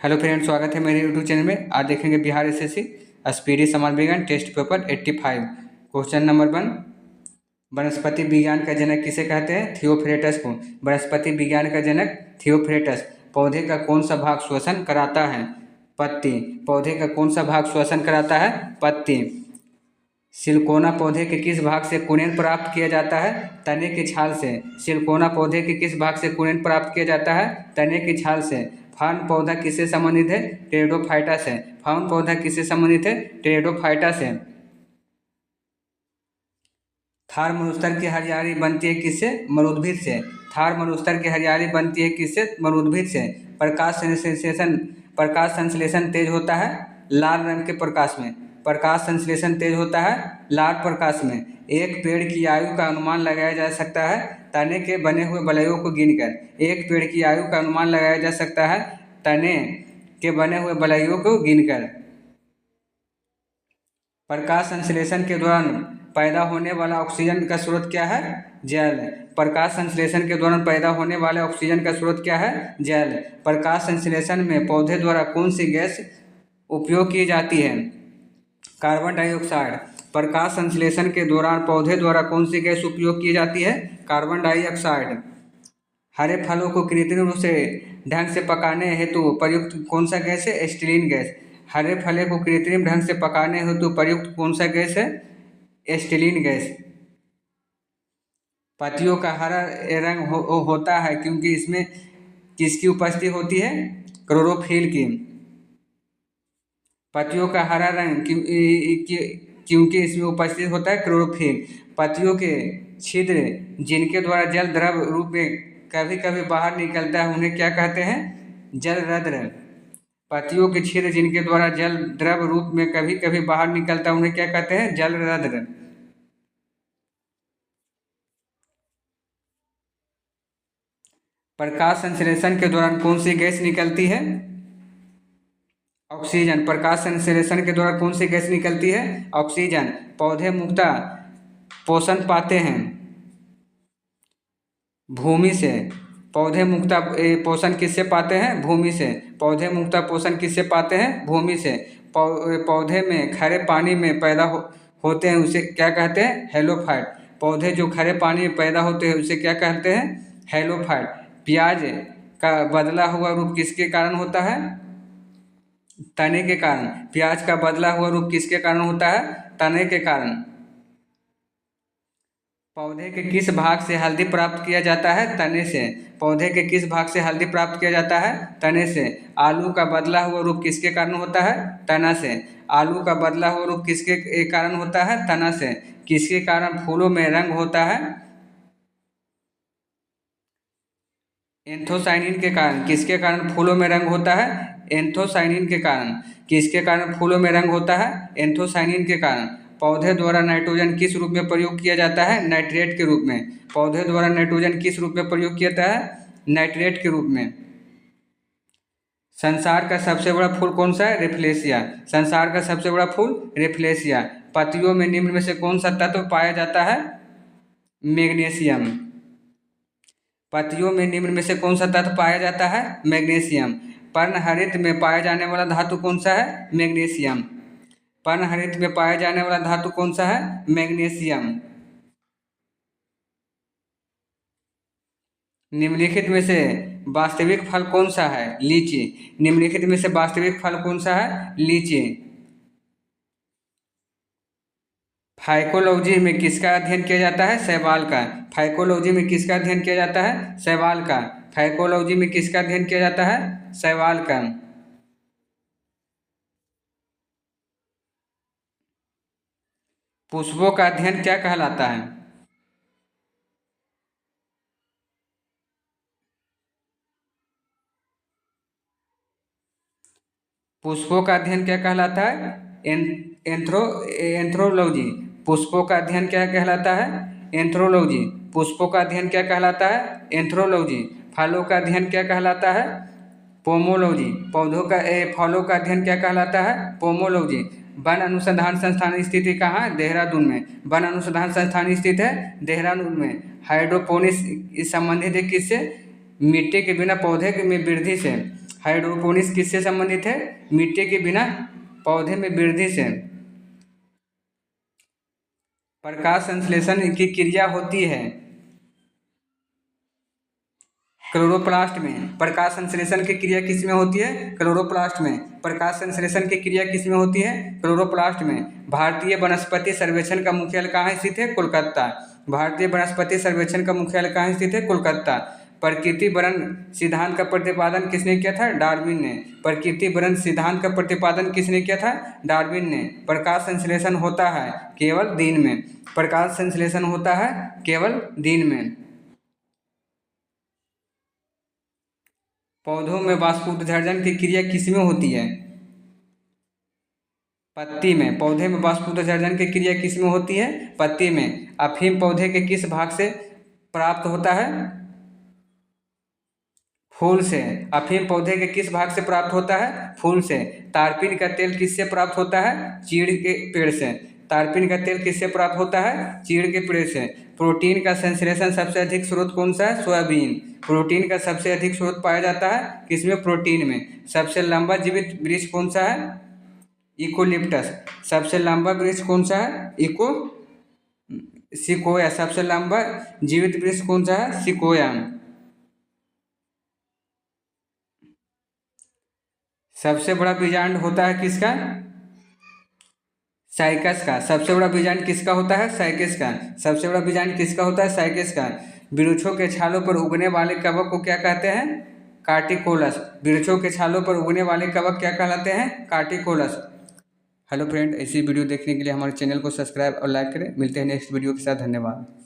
Hello friends, स्वागत है मेरे यूट्यूब चैनल में। आज देखेंगे बिहार एसएससी स्पीडी समाज विज्ञान टेस्ट पेपर 85। क्वेश्चन नंबर 1, वनस्पति विज्ञान का जनक किसे कहते हैं? थियोफ्रेटस को। वनस्पति विज्ञान का जनक थियोफ्रेटस। पौधे का कौन सा भाग श्वसन कराता है? पत्ती। पौधे का कौन सा भाग श्वसन कराता है? पत्ती। सिलकोना पौधे के किस भाग से कुनेन प्राप्त किया जाता है? तने की छाल से। सिलकोना पौधे के किस भाग से कुनेन प्राप्त किया जाता है? तने की छाल से। फार्न पौधा किससे संबंधित है? टेरिडोफाइटा से। फार्न पौधा किससे संबंधित है? टेरिडोफाइटा से। थार मरुस्थल की हरियाली बनती है किससे? मरुद्भिद से। थार मरुस्थल की हरियाली बनती है किससे? मरुद्भिद से। प्रकाश संश्लेषण तेज होता है लाल रंग के प्रकाश में। प्रकाश संश्लेषण तेज होता है लाल प्रकाश में। एक पेड़ की आयु का अनुमान लगाया जा सकता है तने के बने हुए वलयों को गिनकर। एक पेड़ की आयु का अनुमान लगाया जा सकता है तने के बने हुए वलयों को गिनकर। प्रकाश संश्लेषण के दौरान पैदा होने वाला ऑक्सीजन का स्रोत क्या है? जल। प्रकाश संश्लेषण के दौरान पैदा होने वाले ऑक्सीजन का स्रोत क्या है? जल। प्रकाश संश्लेषण में पौधे द्वारा कौन सी गैस उपयोग की जाती है? Carbon dioxide. प्रकाश संश्लेषण के दौरान पौधे द्वारा कौन सी गैस उपयोग की जाती है? Carbon dioxide. हरे फलों को कृत्रिम रूप से ढंग से पकाने हेतु प्रयुक्त कौन सा गैस है? Acetylene gas. हरे फले को कृत्रिम ढंग से पकाने हेतु प्रयुक्त कौन सा गैस है? Acetylene gas. पत्तियों का हरा रंग होता है क्योंकि इसमें किसकी उपस्थिति होती है? क्लोरोफिल की। पत्तियों का हरा रंग क्योंकि इसमें उपस्थित होता है क्लोरोफिल। पत्तियों के छिद्र जिनके द्वारा जल द्रव रूप में कभी कभी बाहर निकलता है उन्हें क्या कहते हैं? जलरंध्र। पत्तियों के छिद्र जिनके द्वारा जल द्रव रूप में कभी कभी बाहर निकलता है उन्हें क्या कहते हैं? जलरंध्र। प्रकाश संश्लेषण के दौरान कौन सी गैस निकलती है? ऑक्सीजन। प्रकाश संश्लेषण के दौरान कौन सी गैस निकलती है? ऑक्सीजन। पौधे मुक्ता पोषण पाते हैं भूमि से। पौधे मुक्ता पोषण किससे पाते हैं? भूमि से। पौधे मुक्ता पोषण किससे पाते हैं? भूमि से। पौधे में खरे पानी में पैदा होते हैं उसे क्या कहते हैं? हेलोफाइट। पौधे जो खरे पानी में पैदा होते हैं उसे क्या कहते हैं? हेलोफाइट। प्याज का बदला हुआ रूप किसके कारण होता है? तने के कारण। प्याज का बदला हुआ रूप किसके कारण होता है? तने के कारण। पौधे के किस भाग से हल्दी प्राप्त किया जाता है? तने से। पौधे के किस भाग से हल्दी प्राप्त किया जाता है? तने से। आलू का बदला हुआ रूप किसके कारण होता है? तना से। आलू का बदला हुआ रूप किसके कारण होता है? तना से। किसके कारण फूलों में रंग होता है? एंथोसाइनिन के कारण। किसके कारण फूलों में रंग होता है? एंथोसाइनिन के कारण। किसके कारण फूलों में रंग होता है? एंथोसाइनिन के कारण। पौधे द्वारा नाइट्रोजन किस रूप में प्रयोग किया जाता है? नाइट्रेट के रूप में। पौधे द्वारा नाइट्रोजन किस रूप में प्रयोग किया जाता है? नाइट्रेट के रूप में। संसार का सबसे बड़ा फूल कौन सा है? रेफ्लेशिया। संसार का सबसे बड़ा फूल रेफ्लेशिया। पत्तियों में निम्न में से कौन सा तत्व पाया जाता है? मैग्नीशियम। पत्तियों में निम्न में से कौन सा तत्व पाया जाता है? मैग्नीशियम। पर्णहरित में पाया जाने वाला धातु कौन सा है? मैग्नीशियम। पर्णहरित में पाया जाने वाला धातु कौन सा है? मैग्नीशियम। निम्नलिखित में से वास्तविक फल कौन सा है? लीची। निम्नलिखित में से वास्तविक फल कौन सा है? लीची। फाइकोलॉजी में किसका अध्ययन किया जाता है? शैवाल का। फाइकोलॉजी में किसका अध्ययन किया जाता है? शैवाल का। फाइकोलॉजी में किसका अध्ययन किया जाता है? शैवाल का। पुष्पों का अध्ययन क्या कहलाता है? पुष्पों का अध्ययन क्या कहलाता है? एंथ्रोलॉजी। पुष्पों का अध्ययन क्या कहलाता है? एंथ्रोलॉजी। पुष्पों का अध्ययन क्या कहलाता है? एंथ्रोलॉजी। फलों का अध्ययन क्या कहलाता है? पोमोलॉजी। फलों का अध्ययन क्या कहलाता है? पोमोलॉजी। वन अनुसंधान संस्थान स्थित कहाँ है? देहरादून में। वन अनुसंधान संस्थान स्थित है देहरादून में। हाइड्रोपोनिक्स संबंधित है किससे? मिट्टी के बिना पौधे में वृद्धि से। हाइड्रोपोनिक्स किससे संबंधित है? मिट्टी के बिना पौधे में वृद्धि से। प्रकाश संश्लेषण की क्रिया होती है क्लोरोप्लास्ट में। प्रकाश संश्लेषण की क्रिया किस में होती है? क्लोरोप्लास्ट में। प्रकाश संश्लेषण की क्रिया किस में होती है? क्लोरोप्लास्ट में। भारतीय वनस्पति सर्वेक्षण का मुख्यालय कहाँ स्थित है? कोलकाता। भारतीय वनस्पति सर्वेक्षण का मुख्यालय कहाँ स्थित है? कोलकाता। प्रकृति वरण सिद्धांत का प्रतिपादन किसने किया था? डार्विन ने। प्रकृति वरण सिद्धांत का प्रतिपादन किसने किया था? डार्विन ने। प्रकाश संश्लेषण होता है केवल दिन में। प्रकाश संश्लेषण होता है केवल दिन में। पौधों में वाष्पोत्सर्जन की क्रिया किस में होती है? पत्ती में। पौधे में वाष्पोत्सर्जन की क्रिया किस में होती है? पत्ती में। अफीम पौधे के किस भाग से प्राप्त होता है? फूल से। अफीम पौधे के किस भाग से प्राप्त होता है? फूल से। तारपीन का तेल किससे प्राप्त होता है? चीड़ के पेड़ से। तारपीन का तेल किससे प्राप्त होता है? चीड़ के पेड़ से। प्रोटीन का संश्लेषण सबसे अधिक स्रोत कौन सा है? सोयाबीन। प्रोटीन का सबसे अधिक स्रोत पाया जाता है किसमें? प्रोटीन में। सबसे लंबा जीवित वृक्ष कौन सा है? इकोलिप्टस। सबसे लंबा वृक्ष कौन सा है? सिकोया। सबसे लंबा जीवित वृक्ष कौन सा है? सिकोया। सबसे बड़ा बीजांड होता है किसका? साइकस का। सबसे बड़ा बीजांड किसका होता है? साइकस का। सबसे बड़ा बीजांड किसका होता है? साइकस का। वृक्षों के छालों पर उगने वाले कवक को क्या कहते हैं? कार्टिकोलस। वृक्षों के छालों पर उगने वाले कवक क्या कहलाते हैं? कार्टिकोलस। हेलो फ्रेंड, ऐसी वीडियो देखने के लिए हमारे चैनल को सब्सक्राइब और लाइक करें। मिलते हैं नेक्स्ट वीडियो के साथ। धन्यवाद।